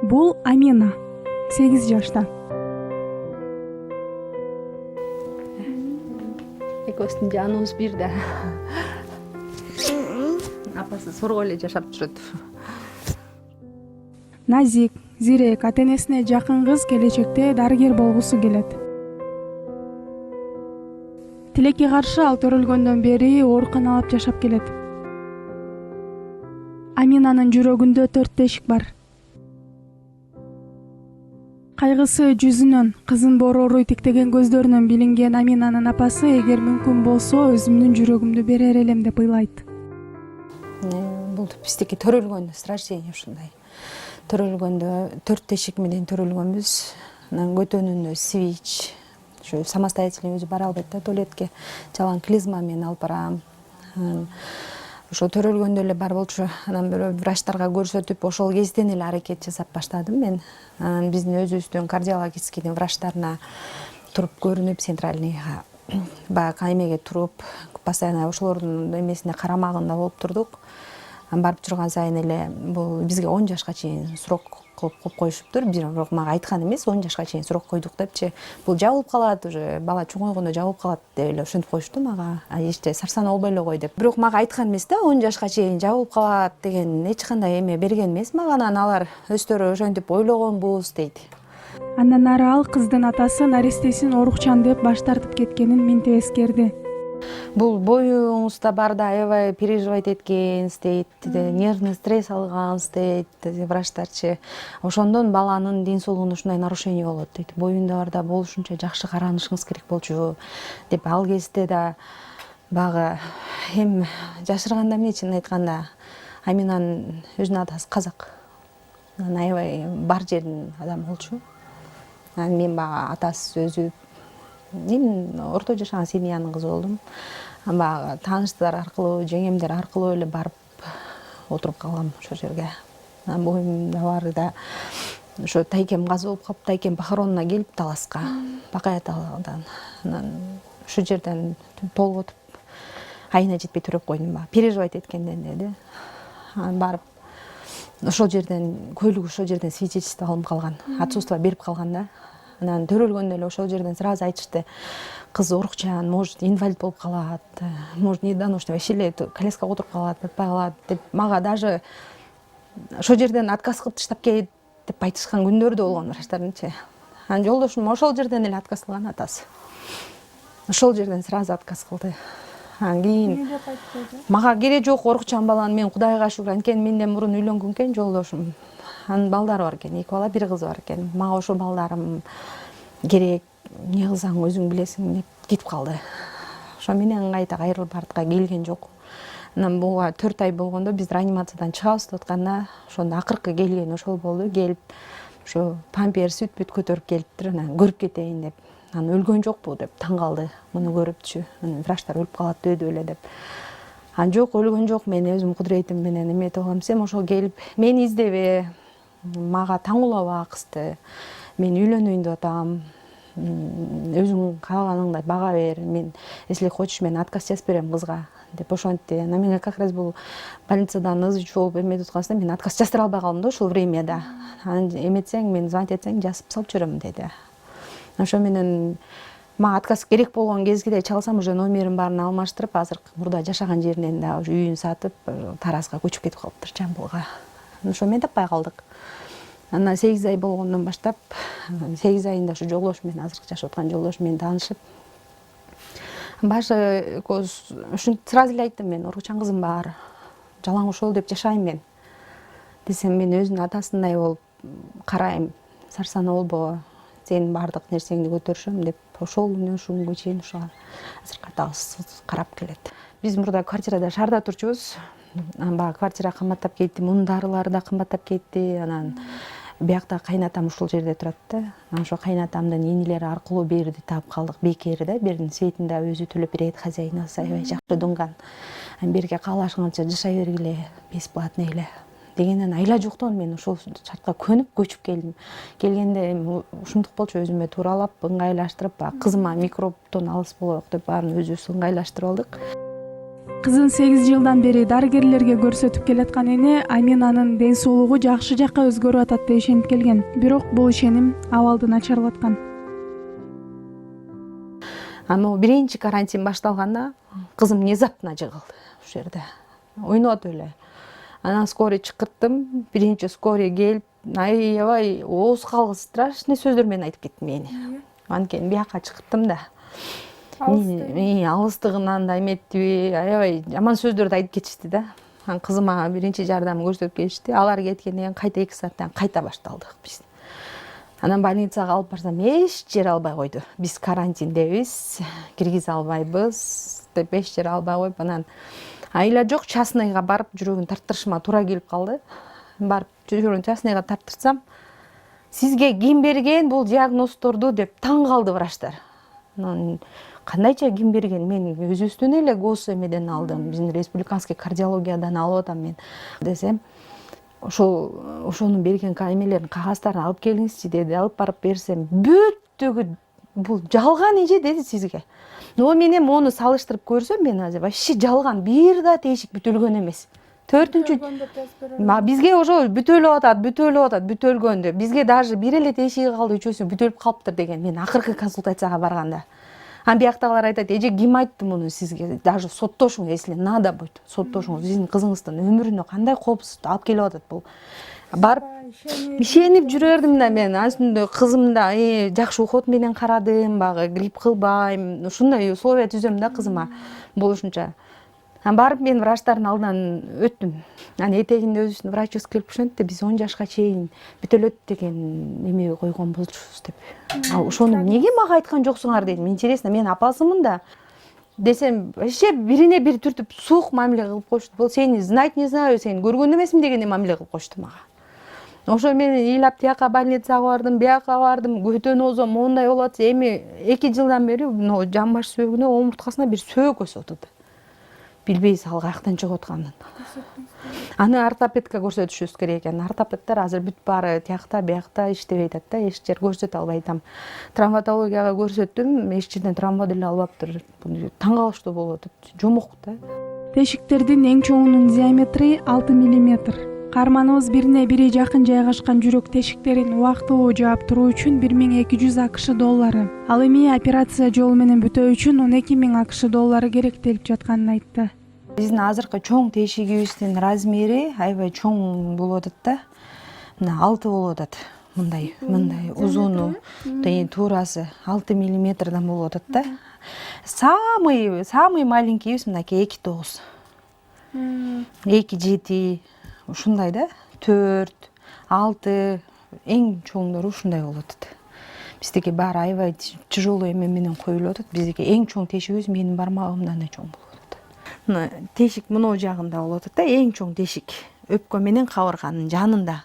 Бул Амина, 8 жашта. Экөөсүнүн жаныбыз бир да. Апасы сорго эле жашап жүрөт. Назик, зирек, ата-энесине жакын кыз келечекте дарыгер болгусу келет. Тилекке каршы ал төрөлгөндөн бери ооруканалап жашап келет. Аминанын жүрөгүндө 4 тешик бар. Кайгысы жүзүнөн, кызын борооруй тиктеген көздөрүнөн билинген Аминанын апасы эгер мүмкүн болсо өзүмдүн жүрөгүмдү берер элем деп ыйлайт. Бул биздики төрөлгөн с рождения ушундай. Төрөлгөндө 4 тешик менен төрөлгөнбүз. Анан көтөнүндө свич, ушу самостоятельно өзү бара албайт да туалетке. Жалаң клизма менен алып барам. Ошо төрөлгөндө эле бар болчу. Анан бирөө врачтарга көрсөтүп, ошол кезден эле аракет жасап баштадым мен. Анан биздин өзүбүздүн кардиологическийдин врачтарына туруп көрүнүп, центральныйга баягы эмеге туруп, постоянно ошолордун эмесине карамагында болуп турдук. Барып турган сайын эле бул бизге 10 жашка чейин срок кылып коюшуптур. Бирок мага айткан эмес, 10 жашка чейин срок койдук депчи. Бул жабылып калат, уже бала чоңойгондо жабылып калат деп эле ошентип коюшту мага. Эчте сарсанаа болбой эле кой деп. Бирок мага айткан эмес да, 10 жашка чейин жабылып калат деген эч кандай эме берген эмес мага. Анан алар өздөрү ошентип ойлогонбуз дейт. Андан ары ал кыздын атасы наристесин оорукчан деп баш тартып кеткенин минтип эскерди. Бул боюңузда бар да аябай переживать эткенсиз дейт, нервный стресс алгансыз дейт врачтарчы. Ошондон баланын ден соолугунда ушундай нарушение болот дейт. Боюнда бар да болушунча жакшы каранышыңыз керек болчу деп. Ал кезде да баягы эми жашырганда эмне чынын айтканда Аминанын өзүнүн атасы казак. Анан аябай бар жердин адамы болчу. Анан мен баягы атасы өзү орто жашаган семьянын кызы болдум. Баягы тааныштар аркылуу, жеңемдер аркылуу эле барып отуруп калгам ошол жерге. Анан боюмда баары да ошо тайкем каза болуп калып, тайкем похоронуна келип Таласка, Бакая Таладан. Анан ушул жерден толготуп айына жетпей төрөп койдум баягы. Переживать эткенден эле. Анан барып ошол жерден көйлүгү ошол жерден свидетельство алынып калган, отцовство берип калган да. Анан төрөлгөндө эле ошол жерден сразу айтышты, кыз оорукчан, может инвалид болуп калат, может недоношенный, вообще эле коляскага отуруп калат, батпай калат деп. Мага даже ошол жерден отказ кылып таштап кет деп айтышкан күндөрү да болгон врачтардынчы. Анан жолдошум ошол жерден эле отказ кылган атасы. Ошол жерден сразу отказ кылды. Анан кийин мага кереги жок оорукчан баланы мен Кудайга шүгүр, анткени менден мурун үйлөнгөн экен жолдошум. Анын балдары бар экен, 2 бала, 1 кызы бар экен. Мага ошол балдарым керек, эмне кылсаң өзүң билесиң деп кетип калды. Ошо менен кайта кайрылып артка келген жок. Анан буга 4 ай болгондо биз реанимациядан чыгабыз деп атканда, ошондо акыркы келген ошол болду. Келип ошо памперс, сүт бүт көтөрүп келиптир. Анан көрүп кетейин деп. Анан өлгөн жокпу деп таң калды. Муну көрүпчү. Анан врачтар өлүп калат дөөдү эле деп. Анан жок, өлгөн жок, мен өзүм кудуретим менен эметип алам десем, ошол келип мени издебе, мага таңуулаба кызды. Мен үйлөнөйүн деп атам. Өзүң кааганыңдай бага бер. Мен если хочешь, мен отказ жазып берем кызга деп ошентти. Анан мен как раз бул больницадан ызы болуп эметип атканда мен отказ жаздыра албай калдым да ошол времяда. Анан эметсең, мен звонить этсең, жазып салып жиберем деди. Ошо менен мага отказ керек болгон кезге чалсам, уже номерин баарын алмаштырып, азыр мурда жашаган жеринен да уже үйүн сатып, Таразга көчүп кетип калыптыр, Жамбылга. Ошо мен таппай калдык. Анан 8 ай болгондон баштап, 8 айында ушу жолдошум менен, азыркы жашап аткан жолдошум менен таанышып, башы ушинтип сразу эле айттым, мен оорукчан кызым бар, жалаң ошол деп жашайм мен. Десем, мен өзүнүн атасындай болуп карайм, сарсанаа болбо, сенин баардык нерсеңди көтөрүшөм деп. Ошол күнүнөн ушул күнгө чейин ушуга азыр карап келет. Биз мурда квартирада шаарда турчубуз. Баягы квартира кымбаттап кетти, мунун дарылары да кымбаттап кетти. Анан биякта кайнатам ушул жерде турат да. Анан ошо кайнатамдын инилери аркылуу берди таап калдык. Бекери да, бердин светин да өзү төлөп берет, хозяйнасы аябай жакшы дунган. Берге каалашыңарча жашай бергиле, бесплатно эле дегенден айла жоктон мен ошол шартка көнүп көчүп келдим. Келгенде ушундук болчу, өзүмө тууралап, ыңгайлаштырып, кызыма микробтон алыс болоюк деп баарын өзүбүз ыңгайлаштырып алдык. Кызын 8 жылдан бери дарыгерлерге көрсөтүп келаткан эне Аминанын ден соолугу жакшы жакка өзгөрүп атат деп ишенип келген. Бирок бул ишеним абалды начарлаткан. Биринчи карантин башталганда кызым внезапно жыгылды ушул жерде. Ойноп эле. Анан скорый чакырттым. Биринчи скорый келип, аябай ооз калгыс страшный сөздөр менен айтып кетти мени. Анткени бияка чакырттым да. Алыстыгынан да эметти, аябай жаман сөздөрдү айтып кетишти да. Кызыма биринчи жардам көрсөтүп келишти. Алар кеткенден кийин кайта 2 сааттан кайта башталдык биз. Анан больницага алып барсам эч жери албай койду. Биз карантиндебиз, киргизе албайбыз деп эч жери албай коюп, анан айла жок частныйга барып жүрөгүн тарттырышыма туура келип калды. Барып жүрөгүн частныйга тарттырсам, сизге ким берген бул диагноздорду деп таң калды врачтар. Кандайча ким берген? Мен өзүбүздөн эле гос эмеден алдым. Биздин республиканский кардиологиядан алып атам мен десем, ошонун берген эмелерин кагаздарын алып келиңизчи деди. Алып барып берсем, бүттүгү бул жалган эже деди сизге. Но мен эми ону салыштырып көрсөм, мен азыр вообще жалган, бир да тешик бүтөлгөн эмес. Төртүнчү бизге ошо бүтөлүп атат, бүтөлгөндө. Бизге даже бир эле тешиги калды, үчөөсү бүтөлүп калыптыр деген мен акыркы консультацияга барганда. Бияктагылар айтат, эже ким айтты муну сизге? Даже соттошуңуз, если надо будет, соттошуңуз. Сиздин кызыңыздын өмүрүнө кандай коопсуздук алып келип атат бул. Барып ишенип жүрөрдүм да мен. Аслында кызым да жакшы уход менен карадым, багы грипп кылбайм. Ушундай условия түзөм да кызыма болушунча. Барып мен врачтардын алдынан өттүм. Этегинде өзүбүздүн врачыбыз келип ошентти, биз 10 жашка чейин бүтөлөт деген эме койгон болчубуз деп. Ошону эмнеге мага айткан жоксуңар дедим. Интересно, мен апасымын да десем, вообще бирине бири түртүп суук мамиле кылып коюшту. Бул сени знать не знаю, сени көргөн эмесмин дегендей мамиле кылып коюшту мага. Ошо мен ыйлап тияка больницага бардым, бияка бардым, көтөн озом мондай болот. Эми 2 жылдан бери жан баш сөөгүнө, омурткасына бир сөök өсүп атат. Билбейбиз ал каяктан чыгып атканын. Аны ортопедке көрсөтүшүбүз керек экен. Ортопедтер азыр бүт баары тиякта, биякта иштебей атат да, эч жер көрсөтө албай атам. Травматологияга көрсөттүм, эч жерден травма деле албаптыр. Таң калыштуу болуп атат, жомок да. Тешиктердин эң чоңунун диаметри 6 мм. Каарманыбыз бирине бири жакын жайгашкан жүрөк тешиктерин убактылуу жаап туруу үчүн 1200 АКШ доллары. Ал эми операция жолу менен бүтөө үчүн 12000 АКШ доллары керектелип жатканын айтты. Биздин азыркы чоң тешигибиздин размери аябай чоң болуп атат да. Мына 6 болуп атат. Мындай узуну, туурасы 6 мм болуп атат да. Самый маленькийбиз мынакей 2,9. 2,7 ушундай да. 4, 6 эң чоңдору ушундай болуп атат. Биздики баары аябай тяжелый эме менен коюлуп атат. Биздики эң чоң тешигибиз менин бармагымдан да чоң болуп атат. Мына тешик мына жагында болуп атат да, эң чоң тешик. Өпкө менен кабырганын жанында.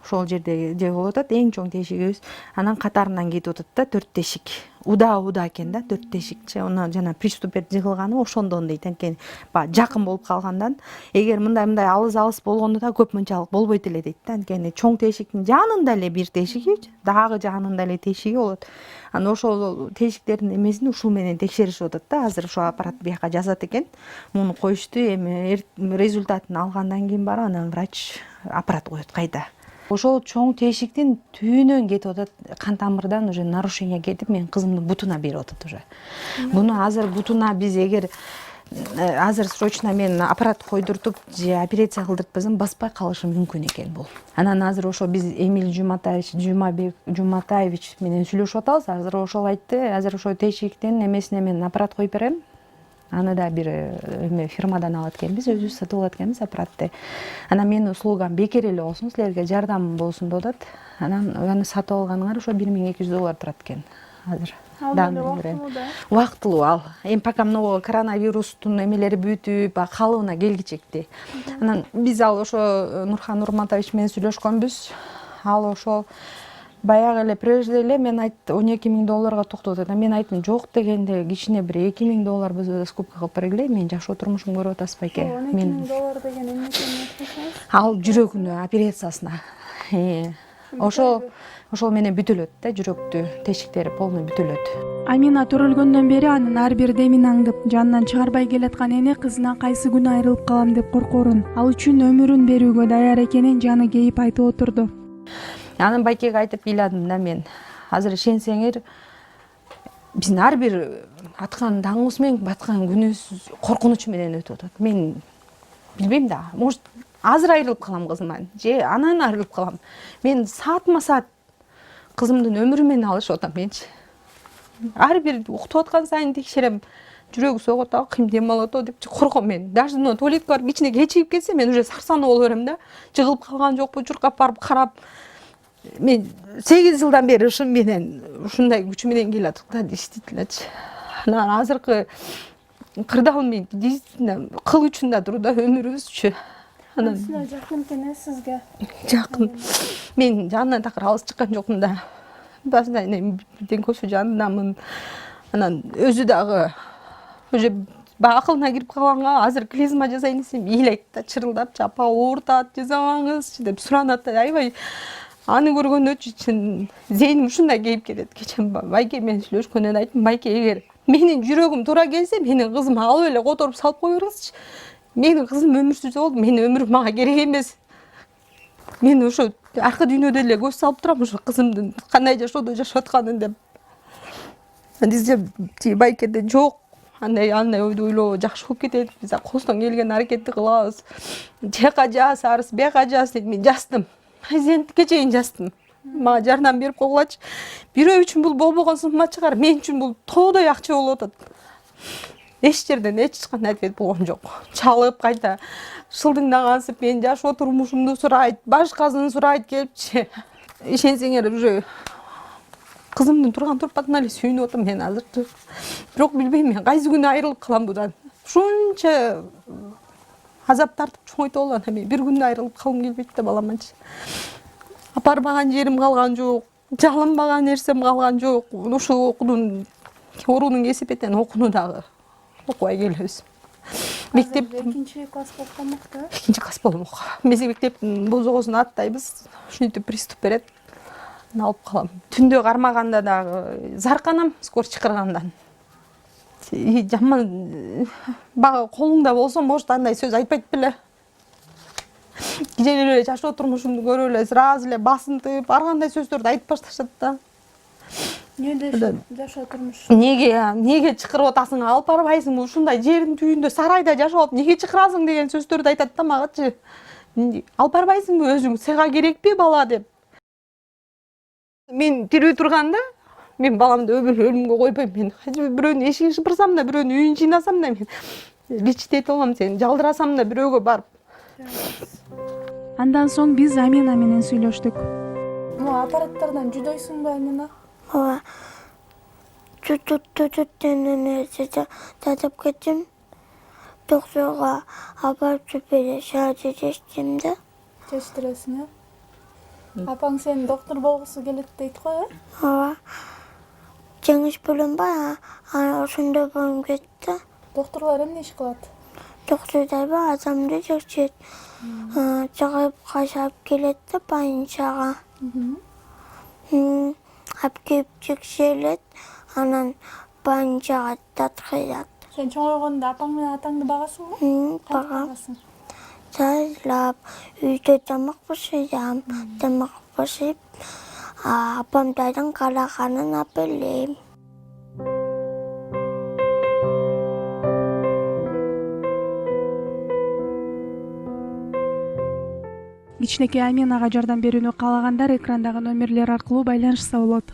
Ошол жерде болуп атат эң чоң тешигибиз. Анан катарынан кетип атат да 4 тешик. Уда экен да 4 тешикче. Аны жана приступер жыгылганы ошондон дейт. Анткени жакын болуп калгандан, эгер мындай алыс болгондо да көп мынчалык болбойт эле дейт да. Анткени чоң тешиктин жанында эле бир тешиги, дагы жанында эле тешиги болот. Анан ошол тешиктердин эмесин ушул менен текшеришип атат да. Азыр ошо аппарат бияка жазат экен. Муну коюшту, эми результатын алгандан кийин барып анан врач аппарат коет кайта. Ошол чоң тешиктин түбүнөн кетип атат, кан тамырдан уже нарушение кетип, менин кызымдын бутуна берип атат уже. Буну азыр бутуна биз эгер азыр срочно мен аппарат койдуртуп же операция кылдыртпасам баспай калышы мүмкүн экен бул. Анан азыр ошо биз Эмиль Жуматаевич менен сүйлөшүп атабыз. Азыр ошол айтты, азыр ошо тешиктин эмесине мен аппарат коюп берем. Аны да бир фирмадан алат экенбиз, өзүбүз сатып алат экенбиз аппаратты. Анан менин услугам бекер эле болсун, силерге жардам болсун деп атат. Анан аны сатып алганыңар ошо 1200 доллар турат экен азыр. Убактылуу ал. Эми пока мына коронавирустун эмелери бүтүп, калыбына келгичекти. Анан биз ал ошо Нурхан Нурматович менен сүйлөшкөнбүз. Ал ошо баягы эле прежде эле мен айттым 12.000 долларга токтотот. Мен айттым жок дегенде кичине бир 2.000 доллар биз скупка кылып бергиле. Мен жакшы турмушум көрүп атасызбы эке. 12.000 доллар деген эмне экенин айтсаңыз? Ал жүрөгүнө операциясына. ошол менен бүтүлөт да, жүрөктү тешиктери полный бүтүлөт. Амина төрөлгөндөн бери анын ар бир демин аңдып, жанынан чыгарбай келаткан эне кызынан кайсы күнү айрылып калам деп коркорун, ал үчүн өмүрүн берүүгө даяр экенин жаны кейип айтып отурду. Анан байкеге айтып ыйладым да мен. Азыр ишенсеңер, биздин ар бир аткан таңыбыз менен баткан күнүбүз коркунуч менен өтүп атат. Мен билбейм да, может азыр айрылып калам кызымдан, же анан айрылып калам. Мен саатма саат кызымдын өмүрү менен алышып атам менчи. Ар бир уктуп аткан сайын текшерем, жүрөгү согуп атабы, ким дем алып атабы деп корком мен. Даже туалетке барып ичине кечигип кетсе, мен уже сарсануу болуп берем да. Жыгылып калган жокпу, чуркап барып карап. Мен 8 жылдан бери ушун менен, ушундай күч менен келатык да, действительночу. Анан азыркы кырдаал мен действительно кыл үчүн да турду өмүрүбүзчү. Анан Жакын экен сизге. жакын. Мен жанынан такыр алыс чыккан жокмун да. Базда бирден көсү жанындамын. Анан өзү дагы уже баягы акылына кирип калганга, азыр клизма жасайын десем, ыйлайт да, чырылдап, апа оорутат, жасабаңызчы деп суранат да. Аябай аны көргөндө чын зейним ушундай кейип кетет. Кече байке менен сүйлөшкөндөн айттым, байке, эгер менин жүрөгүм туура келсе, менин кызым алып эле которуп салып коюңузчу. Менин кызым өмүрсүз болду, менин өмүрүм мага керек эмес. Мен ошо аркы дүйнөдө эле көз салып турам, ошо кызымдын кандай жашоодо жашап атканын деп. Бизде байкеде жок. Андай ойду ойлоо жакшы болуп кетет. Биз колдон келген аракетти кылабыз. Жака жазарыз, бияка жаз дейт. Мен жаздым. Президентке чейин жаздым. Мага жардам берип койгулачы. Бирөө үчүн бул болбогон сымма чыгар, мен үчүн бул тоодой акча болуп атат. Эч жерден эч кандай ответ болгон жок. Чалып кайта шылдыңдагансып, мен жашоо турмушумду сурайт, башкасын сурайт келипчи. Ишенсеңер, уже кызымдын турган турпатына эле сүйүнүп атам мен азыр. Бирок билбейм мен кайсы күнү айрылып калам будан. Ушунча азап тартып чоңойтуп алган, мен бир күндө айрылып калгым келбейт да баламанчы. Апарбаган жерим калган жок, жалынбаган нерсем калган жок. Ушул окуунун оорунун кесепетинен окууну дагы окубай келебиз. Мектеп 2-класс болуп калмакта. 2-класс болмок. Мектептин бозогосун аттайбыз, ушинтип приступ берет. Алып калам. Түндө кармаганда дагы зарканам, скор чакыргандан. Жаман бага колуңда болсо, может андай сөз айтпайт беле. Кичине эле жашоо турмушумду көрүп эле сразу эле басынтып, ар кандай сөздөрдү айтып башташат да. Эмне жашоо турмуш? Неге чакырып атасың, алып барбайсың, ушундай жердин түбүндө сарайда жашап, неге чакырасың деген сөздөрдү айтат да магачы. Алып барбайсыңбы өзүң, сага керекпи бала деп. Мен тирүү турганда, мен баламды өлүмгө койбойм. Мен бирөөнүн эшигин шыпырсам да, бирөөнүн үйүн жыйнасам да, мен личтейт болом, сени жалдырасам да бирөөгө барып. Андан соң биз Амина менен сүйлөштүк. Аппараттардан жүдөйсүңбү, Амина? Ооба. Түтүттүнүн татып кеттим. Доктурга апарып жүрүп шаажы чечтим да. Чечтиресиң, э? Апаң сени доктор болгусу келет дейт го, э? Ооба. Жеңиш бөлүм бар, ошондо болуп кетти. Докторлор эмне иш кылат? Доктурдар бар, адамды текшерет. Чыгып кашап келет да больницага. Алып келип текшерет, анан больницага жаткырат. Сен чоңойгондо апаң менен атаңды багасыңбы? Багам. Тазалап, үйдө тамак бышырам. Тамак бышырып, апамдардын караганын апелейм. Кичинекей Аминага жардам берүүнү каалагандар экрандагы номерлер аркылуу байланышса болот.